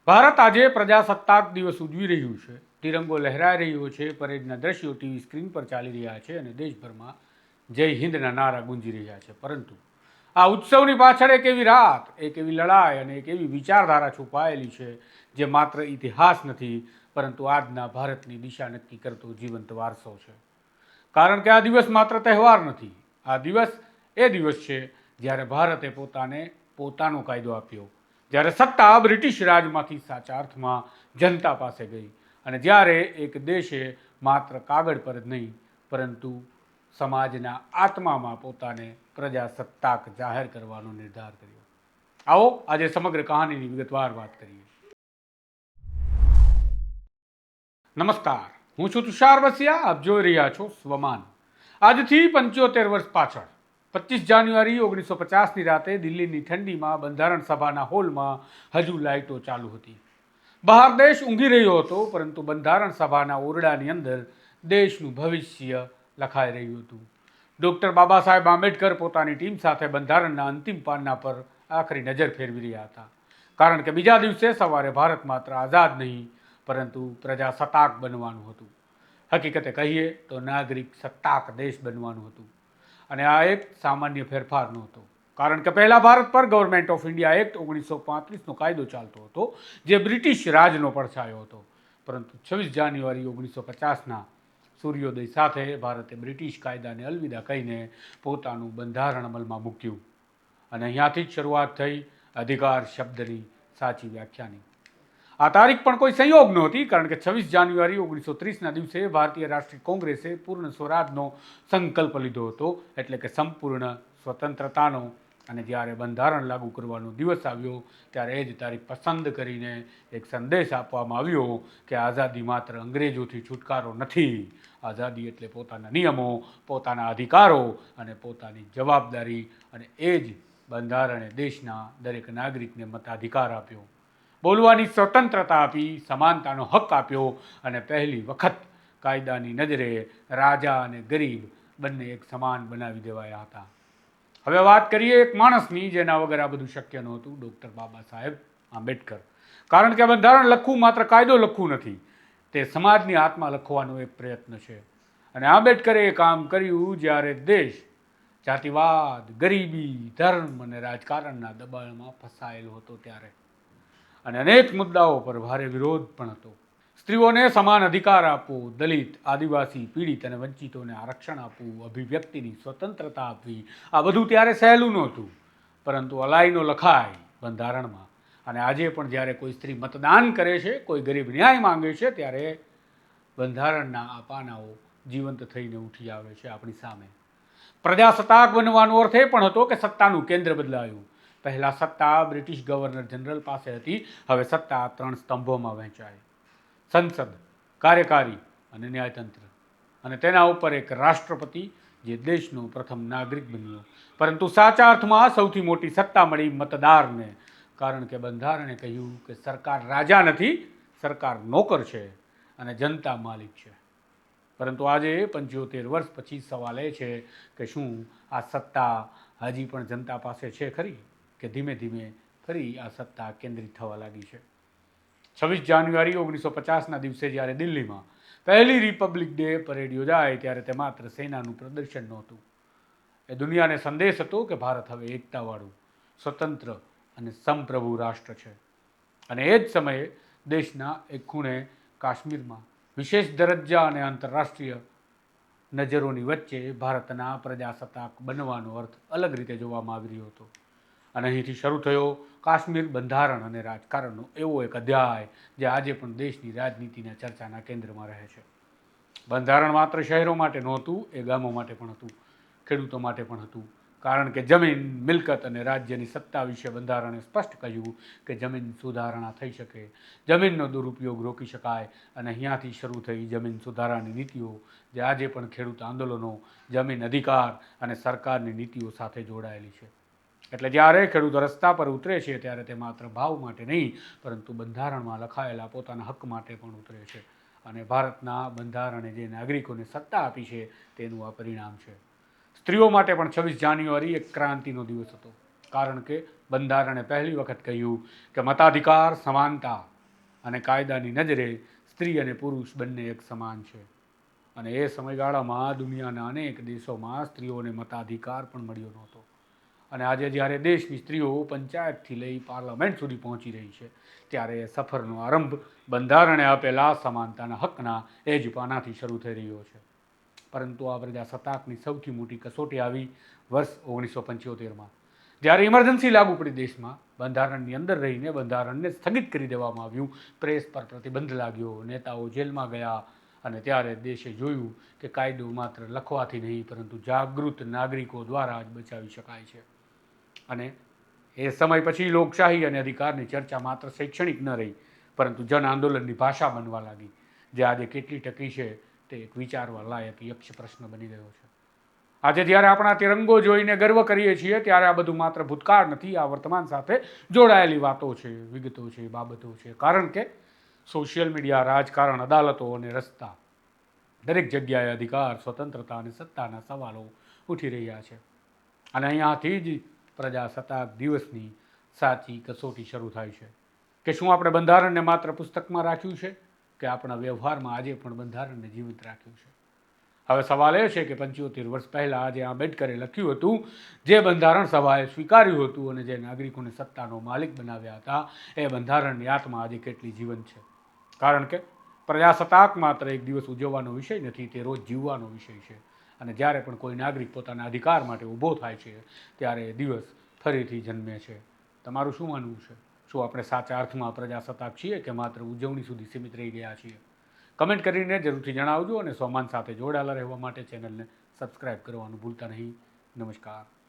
ભારત આજે પ્રજાસત્તાક દિવસ ઉજવી રહ્યું છે. તિરંગો લહેરાઈ રહ્યો છે. પરેડના દ્રશ્યો ટીવી સ્ક્રીન પર ચાલી રહ્યા છે અને દેશભરમાં જય હિન્દના નારા ગુંજી રહ્યા છે. પરંતુ આ ઉત્સવની પાછળ એક એવી રાત, એક એવી લડાઈ અને એક એવી વિચારધારા છુપાયેલી છે જે માત્ર ઇતિહાસ નથી, પરંતુ આજના ભારતની દિશા નક્કી કરતો જીવંત વારસો છે. કારણ કે આ દિવસ માત્ર તહેવાર નથી. આ દિવસ એ દિવસ છે જ્યારે ભારતે પોતાનો કાયદો આપ્યો, જ્યારે સત્તા બ્રિટિશ રાજમાંથી સાચા અર્થમાં જનતા પાસે ગઈ અને જ્યારે એક દેશે માત્ર કાગળ પર જ નહીં પરંતુ સમાજના આત્મામાં પોતાને પ્રજાસત્તાક જાહેર કરવાનો નિર્ધાર કર્યો. આવો આજે સમગ્ર કહાનીની વિગતવાર વાત કરીએ. નમસ્કાર, હું છું તુષાર બસિયા. આપ જોઈ રહ્યા છો સ્વમાન. આજથી 75 વર્ષ પાછળ 25 જાન્યુઆરી 1950ની રાતે દિલ્હીની ઠંડીમાં બંધારણ સભાના હોલમાં હજુ લાઇટો ચાલુ હતી. બહાર દેશ ઊંઘી રહ્યો હતો, પરંતુ બંધારણ સભાના ઓરડાની અંદર દેશનું ભવિષ્ય લખાઈ રહ્યું હતું. ડૉક્ટર બાબા સાહેબ આંબેડકર પોતાની ટીમ સાથે બંધારણના અંતિમ પાના પર આખરી નજર ફેરવી રહ્યા હતા. કારણ કે બીજા દિવસે સવારે ભારત માત્ર આઝાદ નહીં પરંતુ પ્રજાસત્તાક બનવાનું હતું. હકીકતે કહીએ તો નાગરિક સત્તાક દેશ બનવાનું હતું. અને આ એક સામાન્ય ફેરફાર નહોતો, કારણ કે પહેલા ભારત પર ગવર્મેન્ટ ઓફ ઇન્ડિયા એક્ટ 1935નો કાયદો ચાલતો હતો, જે બ્રિટિશ રાજનો પડછાયો હતો. પરંતુ 26 જાન્યુઆરી 1950ના સૂર્યોદય સાથે ભારતે બ્રિટિશ કાયદાને અલવિદા કહીને પોતાનું બંધારણ અમલમાં મૂક્યું. અને અહીંયાથી જ શરૂઆત થઈ અધિકાર શબ્દની સાચી વ્યાખ્યાની. આ તારીખ પણ કોઈ સંયોગ નહોતી, કારણ કે 26 જાન્યુઆરી 1930ના દિવસે ભારતીય રાષ્ટ્રીય કોંગ્રેસે પૂર્ણ સ્વરાજનો સંકલ્પ લીધો હતો, એટલે કે સંપૂર્ણ સ્વતંત્રતાનો. અને જ્યારે બંધારણ લાગુ કરવાનો દિવસ આવ્યો ત્યારે એ જ તારીખ પસંદ કરીને એક સંદેશ આપવામાં આવ્યો કે આઝાદી માત્ર અંગ્રેજોથી છુટકારો નથી. આઝાદી એટલે પોતાના નિયમો, પોતાના અધિકારો અને પોતાની જવાબદારી. અને એ જ બંધારણે દેશના દરેક નાગરિકને મતાધિકાર આપ્યો, બોલવાની સ્વતંત્રતા આપી, સમાનતાનો હક આપ્યો અને પહેલી વખત કાયદાની નજરે રાજા અને ગરીબ બંને એક સમાન બનાવી દેવાયા હતા. હવે વાત કરીએ એક માણસની જેના વગર આ બધું શક્ય નહોતું, ડૉક્ટર બાબા સાહેબ આંબેડકર. કારણ કે બંધારણ લખવું માત્ર કાયદો લખવું નથી, તે સમાજની આત્મા લખવાનો એક પ્રયત્ન છે. અને આંબેડકરે એ કામ કર્યું જ્યારે દેશ જાતિવાદ, ગરીબી, ધર્મ અને રાજકારણના દબાણમાં ફસાયેલો હતો ત્યારે. અને અનેક મુદ્દાઓ પર ભારે વિરોધ પણ હતો. સ્ત્રીઓને સમાન અધિકાર આપવો, દલિત, આદિવાસી, પીડિત અને વંચિતોને આરક્ષણ આપવું, અભિવ્યક્તિની સ્વતંત્રતા આપવી, આ બધું ત્યારે સહેલું નહોતું. પરંતુ અલાઈનો લખાય બંધારણમાં. અને આજે પણ જ્યારે કોઈ સ્ત્રી મતદાન કરે છે, કોઈ ગરીબ ન્યાય માંગે છે, ત્યારે બંધારણના આ પાનાઓ જીવંત થઈને ઉઠી આવે છે આપણી સામે. પ્રજાસત્તાક બનવાનો અર્થ એ પણ હતો કે સત્તાનું કેન્દ્ર બદલાયું. પહેલાં સત્તા બ્રિટિશ ગવર્નર જનરલ પાસે હતી, હવે સત્તા 3 સ્તંભોમાં વહેંચાઈ: સંસદ, કાર્યકારી અને ન્યાયતંત્ર. અને તેના ઉપર એક રાષ્ટ્રપતિ, જે દેશનો પ્રથમ નાગરિક બન્યો. પરંતુ સાચા અર્થમાં સૌથી મોટી સત્તા મળી મતદારને, કારણ કે બંધારણે કહ્યું કે સરકાર રાજા નથી, સરકાર નોકર છે અને જનતા માલિક છે. પરંતુ આજે 75 વર્ષ પછી સવાલ એ છે કે શું આ સત્તા હજી પણ જનતા પાસે છે ખરી, કે ધીમે ધીમે ફરી આ સત્તા કેન્દ્રિત થવા લાગી છે. 26 જાન્યુઆરી 1950ના દિવસે જ્યારે દિલ્હીમાં પહેલી રિપબ્લિક ડે પરેડ યોજાય ત્યારે તે માત્ર સેનાનું પ્રદર્શન નહોતું. એ દુનિયાને સંદેશ હતો કે ભારત હવે એકતાવાળું, સ્વતંત્ર અને સંપ્રભુ રાષ્ટ્ર છે. અને એ જ સમયે દેશના એક ખૂણે કાશ્મીરમાં વિશેષ દરજ્જા અને આંતરરાષ્ટ્રીય નજરોની વચ્ચે ભારતના પ્રજાસત્તાક બનવાનો અર્થ અલગ રીતે જોવામાં આવી રહ્યો હતો. અને અહીંથી શરૂ થયો કાશ્મીર બંધારણ અને રાજકારણનો એવો એક અધ્યાય જે આજે પણ દેશની રાજનીતિના ચર્ચાના કેન્દ્રમાં રહે છે. બંધારણ માત્ર શહેરો માટે નહોતું, એ ગામો માટે પણ હતું, ખેડૂતો માટે પણ હતું. કારણ કે જમીન, મિલકત અને રાજ્યની સત્તા વિશે બંધારણે સ્પષ્ટ કહ્યું કે જમીન સુધારણા થઈ શકે, જમીનનો દુરુપયોગ રોકી શકાય. અને અહીંયાથી શરૂ થઈ જમીન સુધારાની નીતિઓ, જે આજે પણ ખેડૂત આંદોલનો, જમીન અધિકાર અને સરકારની નીતિઓ સાથે જોડાયેલી છે. એટલે જ્યારે ખેડૂતો રસ્તા પર ઉતરે છે ત્યારે તે માત્ર ભાવ માટે નહીં, પરંતુ બંધારણમાં લખાયેલા પોતાના હક માટે પણ ઉતરે છે. અને ભારતના બંધારણે જે નાગરિકોને સત્તા આપી છે તેનું આ પરિણામ છે. સ્ત્રીઓ માટે પણ 26 જાન્યુઆરી એક ક્રાંતિનો દિવસ હતો, કારણ કે બંધારણે પહેલી વખત કહ્યું કે મતાધિકાર, સમાનતા અને કાયદાની નજરે સ્ત્રી અને પુરુષ બંને એક સમાન છે. અને એ સમયગાળામાં દુનિયાના અનેક દેશોમાં સ્ત્રીઓને મતાધિકાર પણ મળ્યો નહોતો. અને આજે જ્યારે દેશની સ્ત્રીઓ પંચાયતથી લઈ પાર્લામેન્ટ સુધી પહોંચી રહી છે, ત્યારે એ સફરનો આરંભ બંધારણે આપેલા સમાનતાના હકના એ જ પાનાથી શરૂ થઈ રહ્યો છે. પરંતુ આ પ્રજાસત્તાકની સૌથી મોટી કસોટી આવી વર્ષ 1975માં, જ્યારે ઇમરજન્સી લાગુ પડી દેશમાં. બંધારણની અંદર રહીને બંધારણને સ્થગિત કરી દેવામાં આવ્યું, પ્રેસ પર પ્રતિબંધ લાગ્યો, નેતાઓ જેલમાં ગયા. અને ત્યારે દેશે જોયું કે કાયદો માત્ર લખવાથી નહીં, પરંતુ જાગૃત નાગરિકો દ્વારા જ બચાવી શકાય છે. અને એ સમય પછી લોકશાહી અને અધિકારની ચર્ચા માત્ર શૈક્ષણિક ન રહી, પરંતુ જન આંદોલનની ભાષા બનવા લાગી. જે આજે કેટલી ટકી છે તે એક વિચારવા લાયક યક્ષ પ્રશ્ન બની ગયો છે. આજે જ્યારે આપણા તિરંગો જોઈને ગર્વ કરીએ છીએ, ત્યારે આ બધું માત્ર ભૂતકાળ નથી, આ વર્તમાન સાથે જોડાયેલી વાતો છે, વિગતો છે, બાબતો છે. કારણ કે સોશિયલ મીડિયા, રાજકારણ, અદાલતો અને રસ્તા, દરેક જગ્યાએ અધિકાર, સ્વતંત્રતા અને સત્તાના સવાલો ઉઠી રહ્યા છે. અને અહીંયાથી જ પ્રજાસત્તાક દિવસની સાચી કસોટી શરૂ થાય છે કે શું આપણે બંધારણને માત્ર પુસ્તકમાં રાખ્યું છે કે આપણા વ્યવહારમાં આજે પણ બંધારણને જીવિત રાખ્યું છે. હવે સવાલ એ છે કે 75 વર્ષ પહેલાં આજે આંબેડકરે લખ્યું હતું, જે બંધારણ સભાએ સ્વીકાર્યું હતું અને જે નાગરિકોને સત્તાનો માલિક બનાવ્યા હતા, એ બંધારણની આત્મા આજે કેટલી જીવંત છે. કારણ કે પ્રજાસત્તાક માત્ર એક દિવસ ઉજવવાનો વિષય નથી, તે રોજ જીવવાનો વિષય છે. અને જ્યારે પણ કોઈ નાગરિક પોતાના અધિકાર માટે ઊભો થાય છે, ત્યારે એ દિવસ ફરીથી જન્મે છે. તમારું શું માનવું છે? શું આપણે સાચા અર્થમાં પ્રજાસત્તાક છીએ કે માત્ર ઉજવણી સુધી સીમિત રહી ગયા છીએ? કમેન્ટ કરીને જરૂરથી જણાવજો. અને સ્વમાન સાથે જોડાયેલા રહેવા માટે ચેનલને સબસ્ક્રાઈબ કરવાનું ભૂલતા નહીં. નમસ્કાર.